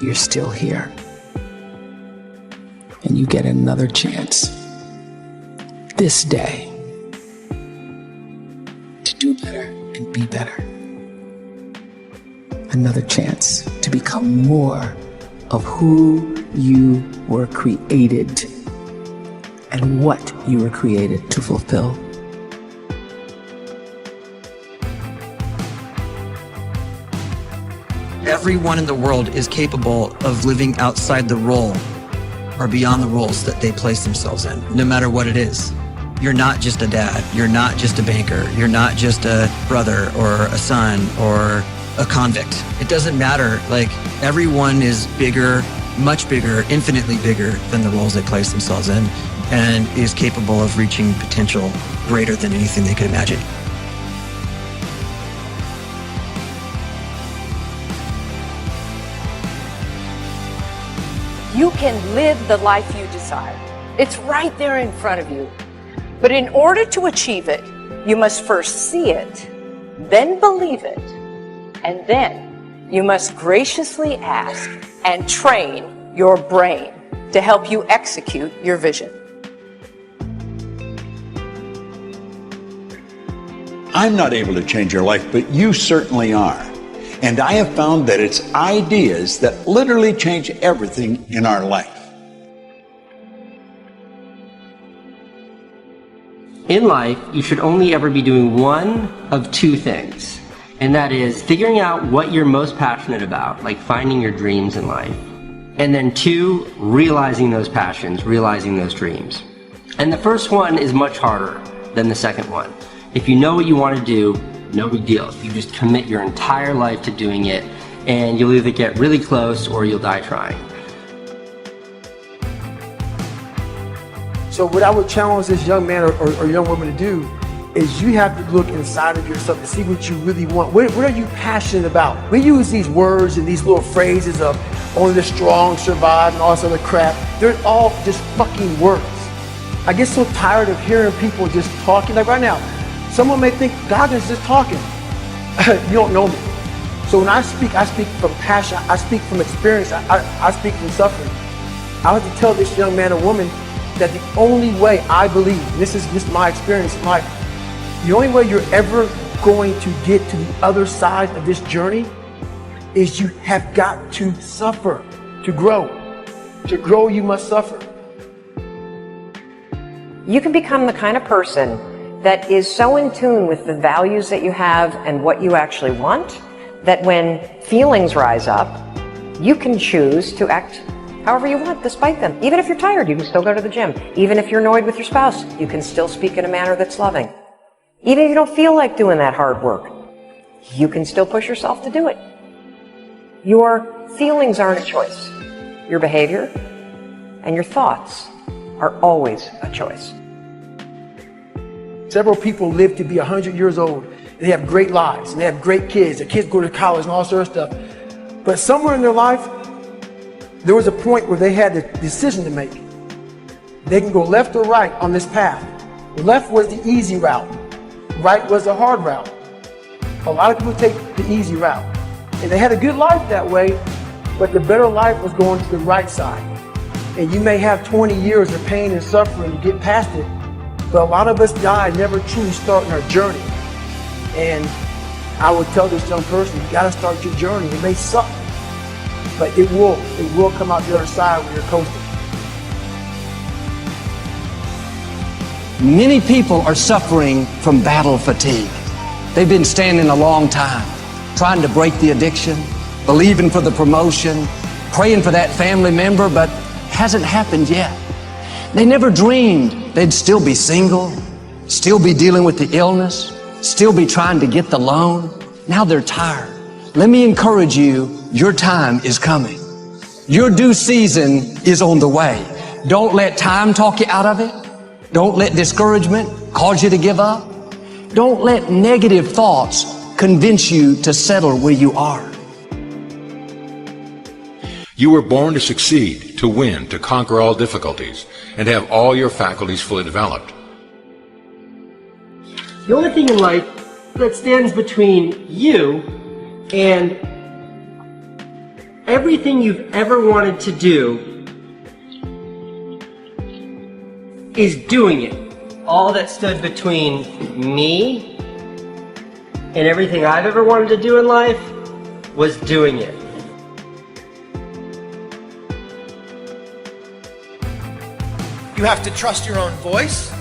you're still here. And you get another chance this day to do better and be better. Another chance to become more of who you were created and what you were created to fulfill. Everyone in the world is capable of living outside the role or beyond the roles that they place themselves in, no matter what it is. You're not just a dad, you're not just a banker, you're not just a brother or a son or a convict. It doesn't matter. Like, everyone is bigger, much bigger, infinitely bigger than the roles they place themselves in, and is capable of reaching potential greater than anything they could imagine. You can live the life you desire. It's right there in front of you. But in order to achieve it, you must first see it, then believe it, and then you must graciously ask and train your brain to help you execute your vision. I'm not able to change your life, but you certainly are. And I have found that it's ideas that literally change everything in our life. In life, you should only ever be doing one of two things, and that is figuring out what you're most passionate about, like finding your dreams in life, and then two, realizing those passions, realizing those dreams. And the first one is much harder than the second one. If you know what you want to do, no big deal. You just commit your entire life to doing it, and you'll either get really close or you'll die trying. So what I would challenge this young man or young woman to do is you have to look inside of yourself to see what you really want. What are you passionate about? We use these words and these little phrases of only the strong survive and all this other crap. They're all just fucking words. I get so tired of hearing people just talking. Like right now, someone may think God is just talking. You don't know me. So when I speak from passion. I speak from experience. I speak from suffering. I have to tell this young man or woman that the only way I believe, this is my experience in life, the only way you're ever going to get to the other side of this journey is you have got to suffer to grow. To grow, you must suffer. You can become the kind of person that is so in tune with the values that you have and what you actually want, that when feelings rise up, you can choose to act however you want despite them. Even if you're tired, you can still go to the gym. Even if you're annoyed with your spouse, you can still speak in a manner that's loving. Even if you don't feel like doing that hard work, you can still push yourself to do it. Your feelings aren't a choice. Your behavior and your thoughts are always a choice. Several people live to be 100 years old. They have great lives and they have great kids. Their kids go to college and all sorts of stuff. But somewhere in their life, there was a point where they had a decision to make. They can go left or right on this path. Left was the easy route. Right was the hard route. A lot of people take the easy route. And they had a good life that way, but the better life was going to the right side. And you may have 20 years of pain and suffering to get past it, but a lot of us die never truly starting our journey. And I would tell this young person, you gotta start your journey. It may suck, but it will come out the other side when you're coasting. Many people are suffering from battle fatigue. They've been standing a long time, trying to break the addiction, believing for the promotion, praying for that family member, but hasn't happened yet. They never dreamed they'd still be single, still be dealing with the illness, still be trying to get the loan. Now they're tired. Let me encourage you, your time is coming. Your due season is on the way. Don't let time talk you out of it. Don't let discouragement cause you to give up. Don't let negative thoughts convince you to settle where you are. You were born to succeed, to win, to conquer all difficulties, and have all your faculties fully developed. The only thing in life that stands between you and everything you've ever wanted to do is doing it. All that stood between me and everything I've ever wanted to do in life was doing it. You have to trust your own voice,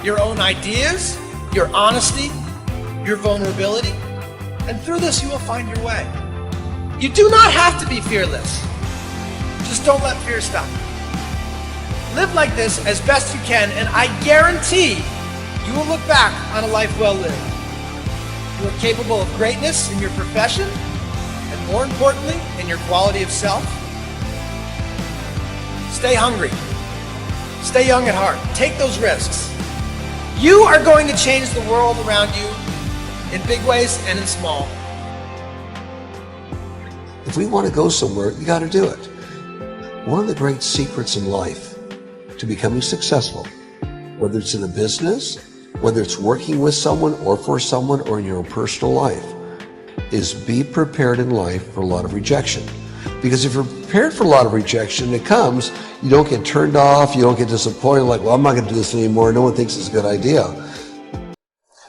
your own ideas, your honesty, your vulnerability, and through this you will find your way. You do not have to be fearless. Just don't let fear stop you. Live like this as best you can, and I guarantee you will look back on a life well lived. You are capable of greatness in your profession, and more importantly, in your quality of self. Stay hungry. Stay young at heart. Take those risks. You are going to change the world around you in big ways and in small. If we want to go somewhere, you got to do it. One of the great secrets in life to becoming successful, whether it's in a business, whether it's working with someone or for someone or in your own personal life, is be prepared in life for a lot of rejection. Because if you're prepared for a lot of rejection, it comes, you don't get turned off, you don't get disappointed, like, well, I'm not going to do this anymore, no one thinks it's a good idea.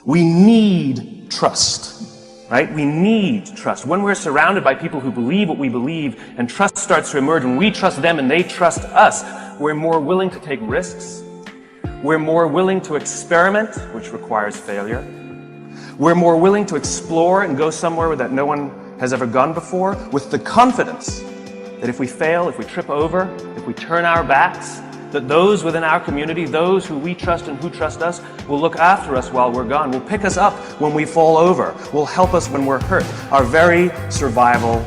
We need trust, right? We need trust. When we're surrounded by people who believe what we believe and trust starts to emerge, when we trust them and they trust us, we're more willing to take risks. We're more willing to experiment, which requires failure. We're more willing to explore and go somewhere that no one has ever gone before, with the confidence that if we fail, if we trip over, if we turn our backs, that those within our community, those who we trust and who trust us, will look after us while we're gone, will pick us up when we fall over, will help us when we're hurt. Our very survival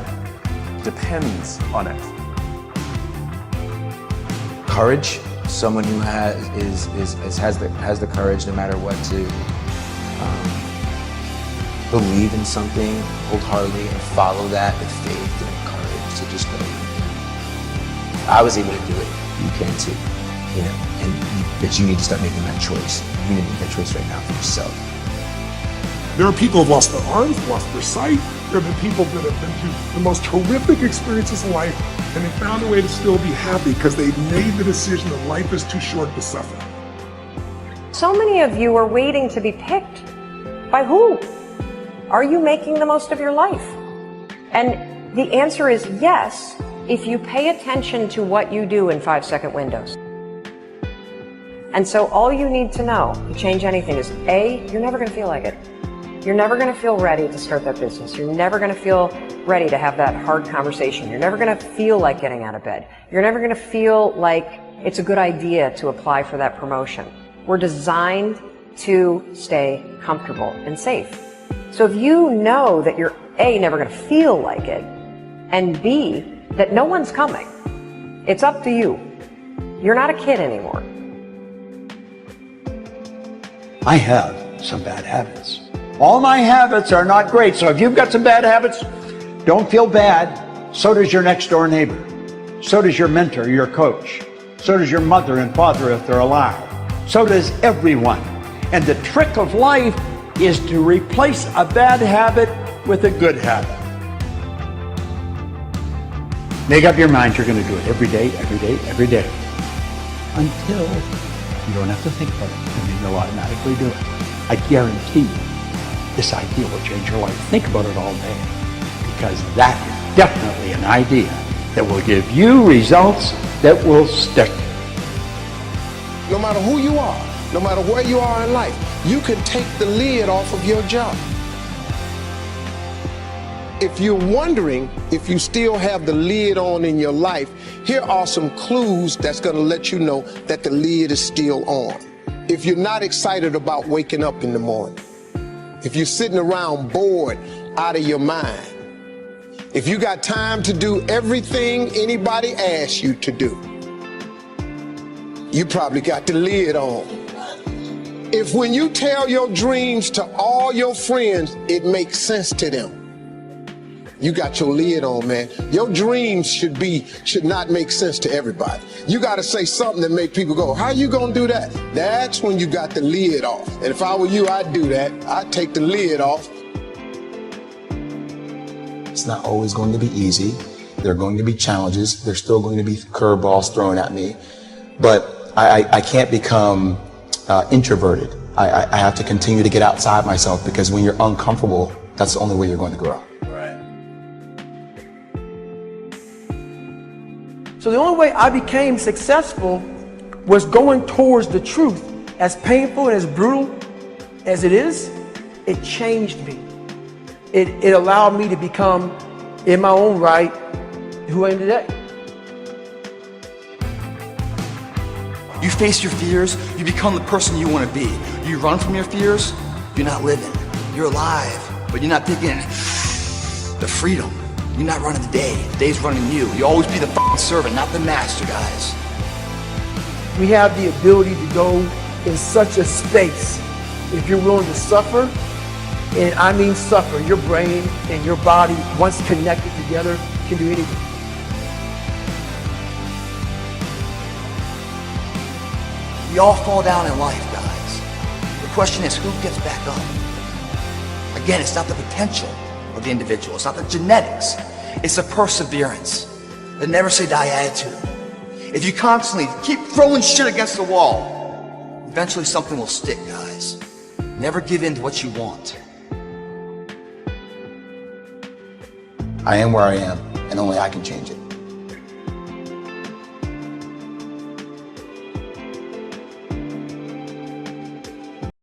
depends on it. Courage, someone who has the courage no matter what to believe in something wholeheartedly and follow that with faith and courage to just go. I was able to do it. You can too, but you need to start making that choice. You need to make that choice right now for yourself. There are people who've lost their arms, lost their sight. There have been people that have been through the most horrific experiences in life, and they found a way to still be happy because they made the decision that life is too short to suffer. So many of you are waiting to be picked. By who? Are you making the most of your life? And the answer is yes, if you pay attention to what you do in 5-second windows. And so all you need to know to change anything is A, you're never going to feel like it. You're never going to feel ready to start that business. You're never going to feel ready to have that hard conversation. You're never going to feel like getting out of bed. You're never going to feel like it's a good idea to apply for that promotion. We're designed to stay comfortable and safe. So if you know that you're A, never going to feel like it, and B, that no one's coming, it's up to you. You're not a kid anymore. I have some bad habits. All my habits are not great, so if you've got some bad habits, don't feel bad. So does your next door neighbor. So does your mentor, your coach. So does your mother and father if they're alive. So does everyone. And the trick of life is to replace a bad habit with a good habit. Make up your mind you're going to do it every day, every day, every day. Until you don't have to think about it, and then you'll automatically do it. I guarantee you, this idea will change your life. Think about it all day, because that is definitely an idea that will give you results that will stick. No matter who you are, no matter where you are in life, you can take the lid off of your job. If you're wondering if you still have the lid on in your life, here are some clues that's going to let you know that the lid is still on. If you're not excited about waking up in the morning, if you're sitting around bored out of your mind, if you got time to do everything anybody asks you to do, you probably got the lid on. If when you tell your dreams to all your friends, it makes sense to them, you got your lid on, man. Your dreams should not make sense to everybody. You got to say something that make people go, how you going to do that? That's when you got the lid off. And if I were you, I'd do that. I'd take the lid off. It's not always going to be easy. There are going to be challenges. There's still going to be curveballs thrown at me. But I can't become introverted. I have to continue to get outside myself, because when you're uncomfortable, that's the only way you're going to grow. So the only way I became successful was going towards the truth. As painful and as brutal as it is, it changed me. It allowed me to become, in my own right, who I am today. You face your fears, you become the person you want to be. You run from your fears, you're not living. You're alive, but you're not taking the freedom. You're not running the day. The day's running you. You always be the fucking servant, not the master, guys. We have the ability to go in such a space if you're willing to suffer, and I mean suffer. Your brain and your body, once connected together, can do anything. We all fall down in life, guys. The question is, who gets back up? Again, it's not the potential of the individual. It's not the genetics. It's the perseverance, the never say die attitude. If you constantly keep throwing shit against the wall, eventually something will stick, guys. Never give in to what you want. I am where I am, and only I can change it.